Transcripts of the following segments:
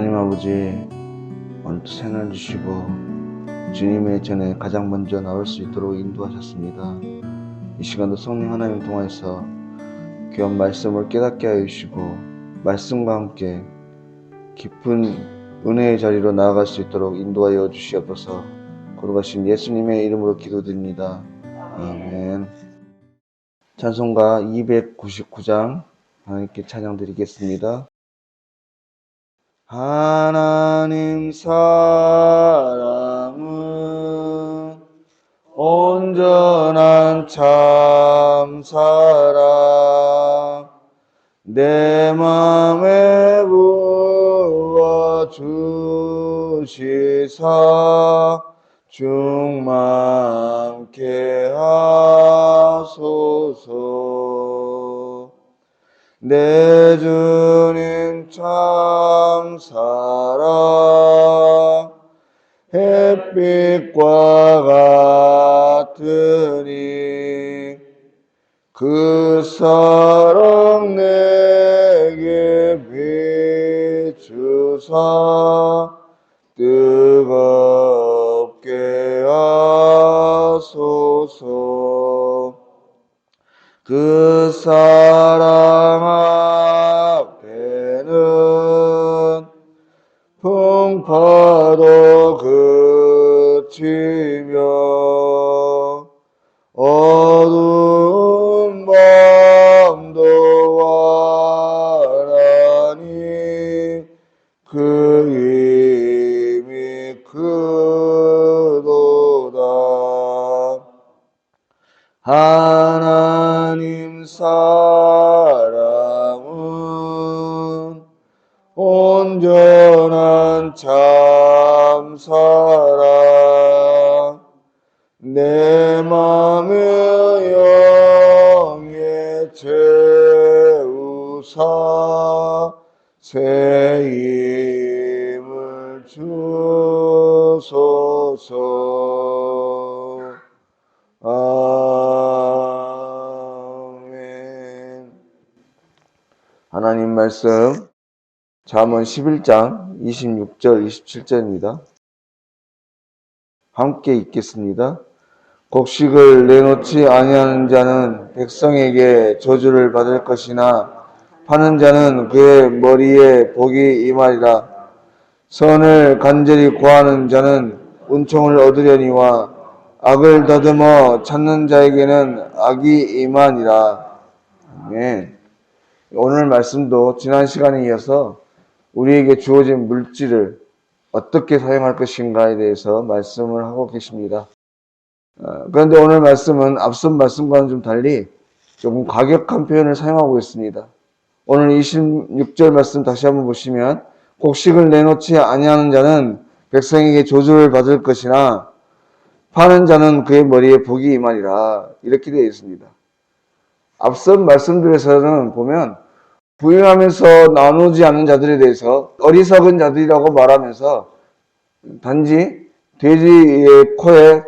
하나님 아버지, 오늘도 새날 주시고 주님의 전에 가장 먼저 나올 수 있도록 인도하셨습니다. 이 시간도 성령 하나님 통하여서 귀한 말씀을 깨닫게 하여 주시고 말씀과 함께 깊은 은혜의 자리로 나아갈 수 있도록 인도하여 주시옵소서. 거룩하신 예수님의 이름으로 기도드립니다. 아멘. 찬송가 299장 하나님께 찬양 드리겠습니다. 하나님 사랑은 온전한 참 사랑 내 맘에 부어주시사 충만케 하소서. 내 주님 참 사랑 햇빛과 같으니 그 사랑 내게 비추사 뜨겁게 하소서. 그 사랑 앞에는 풍파도 그치며 어두운 밤도 와라니 그 힘이 크도다. 하나님 사랑은 온전한 참 사랑 내 맘에 영에 채우사 새 힘을 주소서. 아멘. 하나님 말씀 잠언 11장 26절 27절입니다. 함께 읽겠습니다. 곡식을 내놓지 아니하는 자는 백성에게 저주를 받을 것이나 파는 자는 그의 머리에 복이 임하리라. 선을 간절히 구하는 자는 은총을 얻으려니와 악을 더듬어 찾는 자에게는 악이 임하니라. 아멘. 오늘 말씀도 지난 시간에 이어서 우리에게 주어진 물질을 어떻게 사용할 것인가에 대해서 말씀을 하고 계십니다. 그런데 오늘 말씀은 앞선 말씀과는 좀 달리 조금 과격한 표현을 사용하고 있습니다. 오늘 26절 말씀 다시 한번 보시면 곡식을 내놓지 아니하는 자는 백성에게 조주를 받을 것이나 파는 자는 그의 머리에 복이 임하리라. 이렇게 되어 있습니다. 앞선 말씀들에서는 보면 부유하면서 나누지 않는 자들에 대해서 어리석은 자들이라고 말하면서 단지 돼지의 코에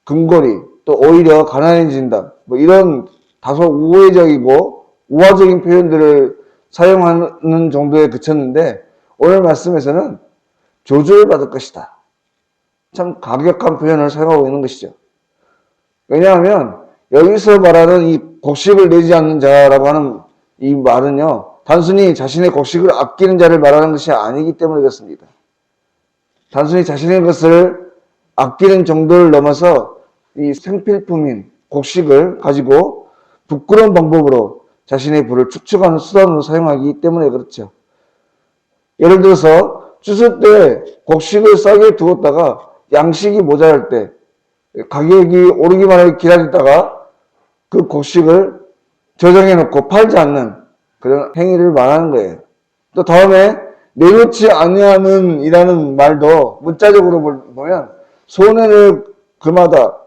금고리, 또 오히려 가난해진다, 이런 다소 우회적이고 우화적인 표현들을 사용하는 정도에 그쳤는데 오늘 말씀에서는 조주를 받을 것이다. 참 가격한 표현을 사용하고 있는 것이죠. 왜냐하면 여기서 말하는 이 곡식을 내지 않는 자라고 하는 이 말은요, 단순히 자신의 곡식을 아끼는 자를 말하는 것이 아니기 때문에 그렇습니다. 단순히 자신의 것을 아끼는 정도를 넘어서 이 생필품인 곡식을 가지고 부끄러운 방법으로 자신의 부를 축적하는 수단으로 사용하기 때문에 그렇죠. 예를 들어서 추수 때 곡식을 싸게 두었다가 양식이 모자랄 때 가격이 오르기만 하게 기다리다가 그 곡식을 저장해 놓고 팔지 않는 그런 행위를 말하는 거예요. 또 다음에 내놓지 아니하는 이라는 말도 문자적으로 보면 손해를 금하다,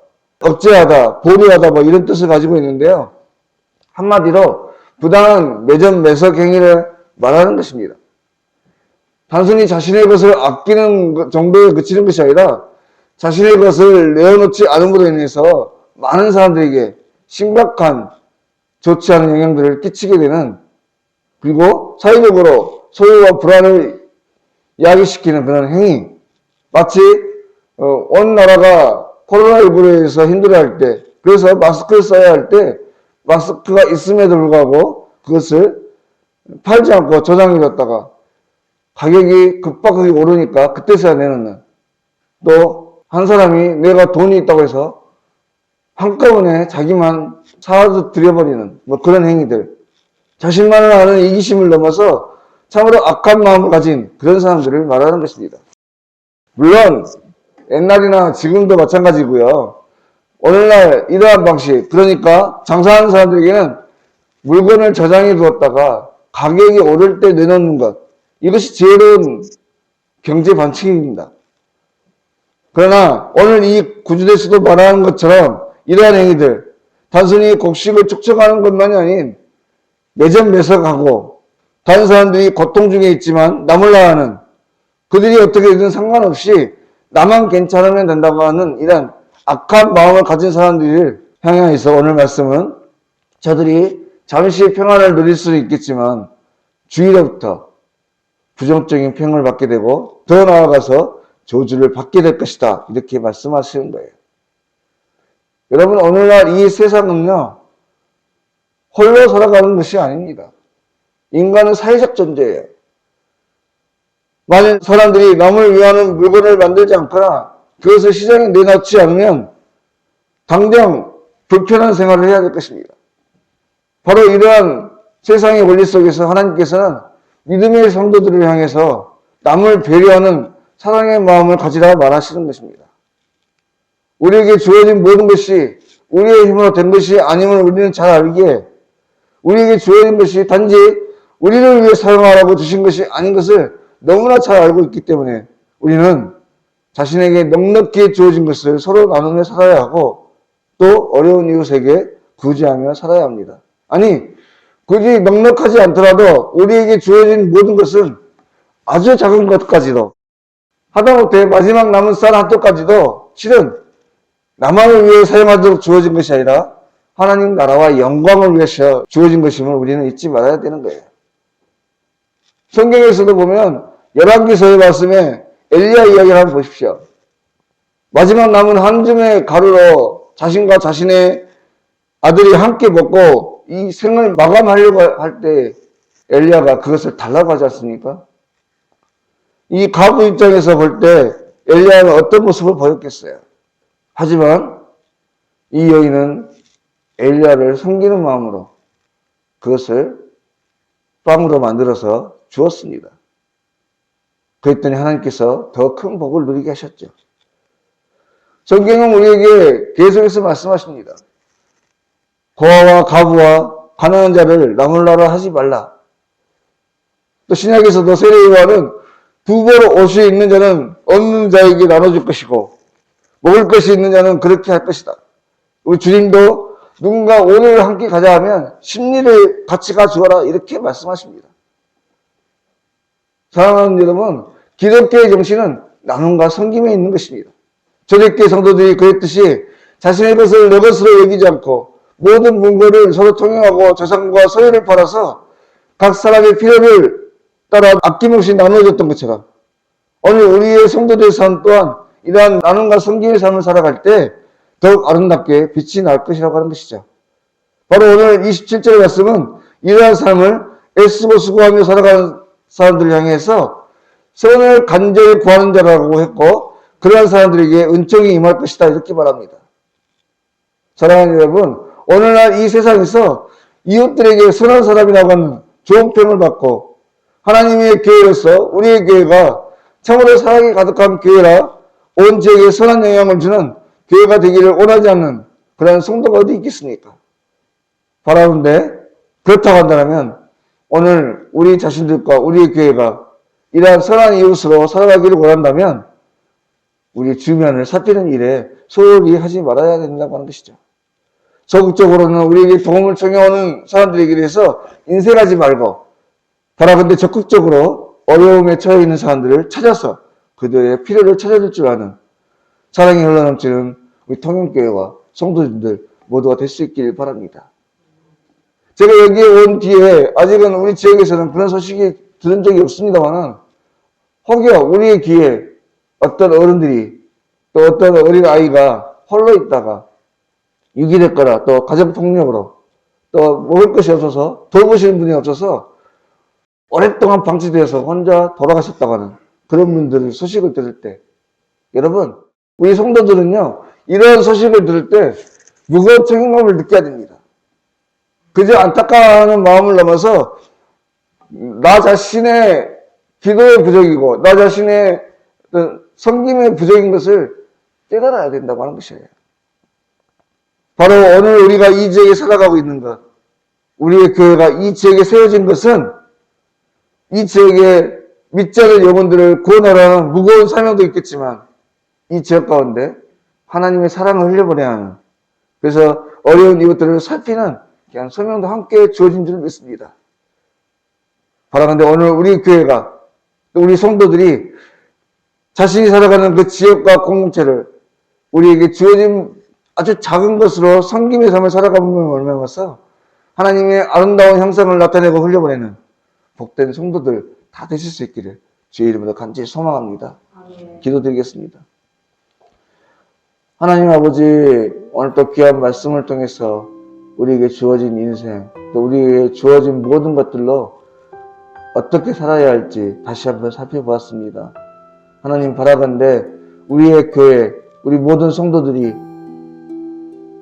억제하다, 보류하다 이런 뜻을 가지고 있는데요. 한마디로 부당한 매점 매석 행위를 말하는 것입니다. 단순히 자신의 것을 아끼는 정도에 그치는 것이 아니라 자신의 것을 내어놓지 않음으로 인해서 많은 사람들에게 심각한 좋지 않은 영향들을 끼치게 되는, 그리고 사회적으로 소유와 불안을 야기시키는 그런 행위. 마치 온 나라가 코로나19로 인해서 힘들어할 때, 그래서 마스크를 써야 할 때 마스크가 있음에도 불구하고 그것을 팔지 않고 저장해뒀다가 가격이 급박하게 오르니까 그때서야 내놓는, 또 한 사람이 내가 돈이 있다고 해서 한꺼번에 자기만 사서 들여버리는 뭐 그런 행위들, 자신만을 아는 이기심을 넘어서 참으로 악한 마음을 가진 그런 사람들을 말하는 것입니다. 물론 옛날이나 지금도 마찬가지고요. 오늘날 이러한 방식, 그러니까 장사하는 사람들에게는 물건을 저장해 두었다가 가격이 오를 때 내놓는 것, 이것이 지혜로운 경제 반칙입니다. 그러나 오늘 이 구주대에서도 말하는 것처럼 이러한 행위들, 단순히 곡식을 축적하는 것만이 아닌 매점 매석하고 다른 사람들이 고통 중에 있지만 나 몰라 하는, 그들이 어떻게 되든 상관없이 나만 괜찮으면 된다고 하는 이런 악한 마음을 가진 사람들을 향해서 오늘 말씀은 저들이 잠시 평안을 누릴 수는 있겠지만 주위로부터 부정적인 평을 받게 되고 더 나아가서 저주를 받게 될 것이다, 이렇게 말씀하시는 거예요. 여러분, 오늘날 이 세상은요, 홀로 살아가는 것이 아닙니다. 인간은 사회적 존재예요. 만약 사람들이 남을 위하는 물건을 만들지 않거나 그것을 시장에 내놓지 않으면 당장 불편한 생활을 해야 될 것입니다. 바로 이러한 세상의 원리 속에서 하나님께서는 믿음의 성도들을 향해서 남을 배려하는 사랑의 마음을 가지라 말하시는 것입니다. 우리에게 주어진 모든 것이 우리의 힘으로 된 것이 아님을 우리는 잘 알기에, 우리에게 주어진 것이 단지 우리를 위해 사용하라고 주신 것이 아닌 것을 너무나 잘 알고 있기 때문에 우리는 자신에게 넉넉히 주어진 것을 서로 나누며 살아야 하고 또 어려운 이웃에게 구제하며 살아야 합니다. 아니, 굳이 넉넉하지 않더라도 우리에게 주어진 모든 것은 아주 작은 것까지도, 하다못해 마지막 남은 쌀 한 톨까지도 실은 나만을 위해 사용하도록 주어진 것이 아니라 하나님 나라와 영광을 위해서 주어진 것임을 우리는 잊지 말아야 되는 거예요. 성경에서도 보면 열왕기서의 말씀에 엘리야 이야기를 한번 보십시오. 마지막 남은 한 줌의 가루로 자신과 자신의 아들이 함께 먹고 이 생을 마감하려고 할 때 엘리야가 그것을 달라고 하지 않습니까? 이 가부 입장에서 볼 때 엘리야는 어떤 모습을 보였겠어요? 하지만 이 여인은 엘리야를 섬기는 마음으로 그것을 빵으로 만들어서 주었습니다. 그랬더니 하나님께서 더 큰 복을 누리게 하셨죠. 성경은 우리에게 계속해서 말씀하십니다. 고아와 가부와 가난한 자를 나몰라라 하지 말라. 또 신약에서도 세례요한은 두 벌 옷이 있는 자는 없는 자에게 나눠줄 것이고 먹을 것이 있는 자는 그렇게 할 것이다. 우리 주님도 누군가 오늘 함께 가자 하면 심리를 같이 가주어라, 이렇게 말씀하십니다. 사랑하는 여러분, 기독교의 정신은 나눔과 섬김에 있는 것입니다. 초대교회 성도들이 그랬듯이 자신의 것을 내 것으로 여기지 않고 모든 물건을 서로 통용하고 재산과 소유를 팔아서 각 사람의 필요를 따라 아낌없이 나누어줬던 것처럼 오늘 우리의 성도들의 삶 또한 이러한 나눔과 섬김의 삶을 살아갈 때 더욱 아름답게 빛이 날 것이라고 하는 것이죠. 바로 오늘 27절의 말씀은 이러한 삶을 애쓰고 수고하며 살아가는 사람들을 향해서 선을 간절히 구하는 자라고 했고 그러한 사람들에게 은총이 임할 것이다, 이렇게 말합니다. 사랑하는 여러분, 오늘날 이 세상에서 이웃들에게 선한 사람이라고 하는 좋은 평을 받고 하나님의 교회로서 우리의 교회가 참으로 사랑이 가득한 교회라 온 지역에 선한 영향을 주는 교회가 되기를 원하지 않는 그런 성도가 어디 있겠습니까? 바라는데 그렇다고 한다면 오늘 우리 자신들과 우리의 교회가 이러한 선한 이웃으로 살아가기를 원한다면 우리 주변을 살피는 일에 소홀히 하지 말아야 된다고 하는 것이죠. 적극적으로는 우리에게 도움을 청해오는 사람들에게 대해서 인색하지 말고 바라본데 적극적으로 어려움에 처해 있는 사람들을 찾아서 그들의 필요를 찾아줄 줄 아는 사랑이 흘러넘치는 우리 통영교회와 성도님들 모두가 될 수 있길 바랍니다. 제가 여기에 온 뒤에 아직은 우리 지역에서는 그런 소식이 들은 적이 없습니다만 혹여 우리의 귀에 어떤 어른들이 또 어떤 어린 아이가 홀로 있다가 유기됐거나 또 가정폭력으로 또 먹을 것이 없어서 돌보시는 분이 없어서 오랫동안 방치되어서 혼자 돌아가셨다고 하는 그런 분들 소식을 들을 때 여러분 우리 성도들은요 이런 소식을 들을 때 무거운 책임감을 느껴야 됩니다. 그저 안타까워하는 마음을 넘어서 나 자신의 기도의 부족이고 나 자신의 섬김의 부족인 것을 깨달아야 된다고 하는 것이에요. 바로 오늘 우리가 이 지역에 살아가고 있는 것, 우리의 교회가 이 지역에 세워진 것은 이 지역에 믿지 않는 영혼들을 구원하라는 무거운 사명도 있겠지만 이 지역 가운데 하나님의 사랑을 흘려보내야 하는 그래서 어려운 이웃들을 살피는 그냥 소명도 함께 주어진 줄 믿습니다. 바라건대 오늘 우리 교회가 우리 성도들이 자신이 살아가는 그 지역과 공동체를 우리에게 주어진 아주 작은 것으로 섬김의 삶을 살아가면 얼마나서 하나님의 아름다운 형상을 나타내고 흘려보내는 복된 성도들 다 되실 수 있기를 주의 이름으로 간절히 소망합니다. 기도드리겠습니다. 하나님 아버지 오늘 또 귀한 말씀을 통해서 우리에게 주어진 인생 또 우리에게 주어진 모든 것들로 어떻게 살아야 할지 다시 한번 살펴보았습니다. 하나님 바라건대 우리의 교회 우리 모든 성도들이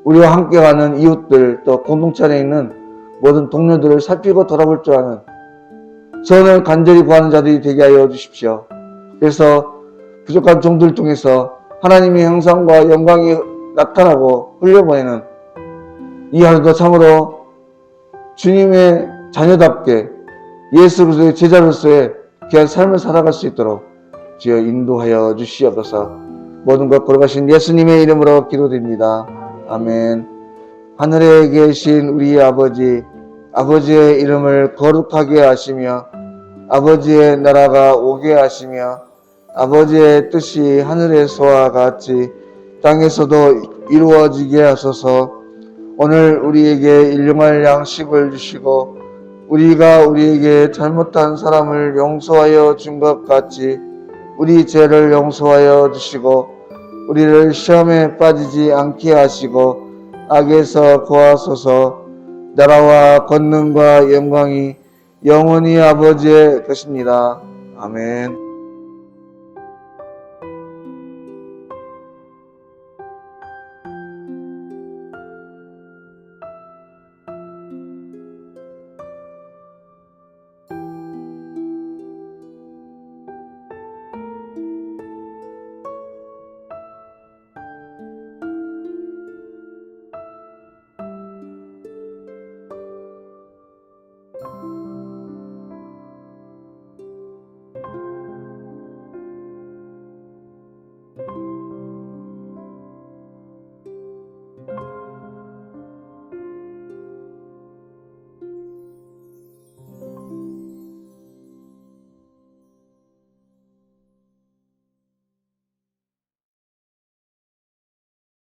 우리와 함께가는 이웃들 또 공동체 안에 있는 모든 동료들을 살피고 돌아볼 줄 아는 선을 간절히 구하는 자들이 되게 하여 주십시오. 그래서 부족한 종들을 통해서 하나님의 형상과 영광이 나타나고 흘려보내는 이 하루도 참으로 주님의 자녀답게 예수 그리스도의 제자로서의 귀한 삶을 살아갈 수 있도록 주여 인도하여 주시옵소서. 모든 것 걸어가신 예수님의 이름으로 기도드립니다. 아멘. 하늘에 계신 우리 아버지, 아버지의 이름을 거룩하게 하시며 아버지의 나라가 오게 하시며 아버지의 뜻이 하늘에서와 같이 땅에서도 이루어지게 하소서. 오늘 우리에게 일용할 양식을 주시고 우리가 우리에게 잘못한 사람을 용서하여 준 것 같이 우리 죄를 용서하여 주시고 우리를 시험에 빠지지 않게 하시고 악에서 구하소서. 나라와 권능과 영광이 영원히 아버지의 것입니다. 아멘.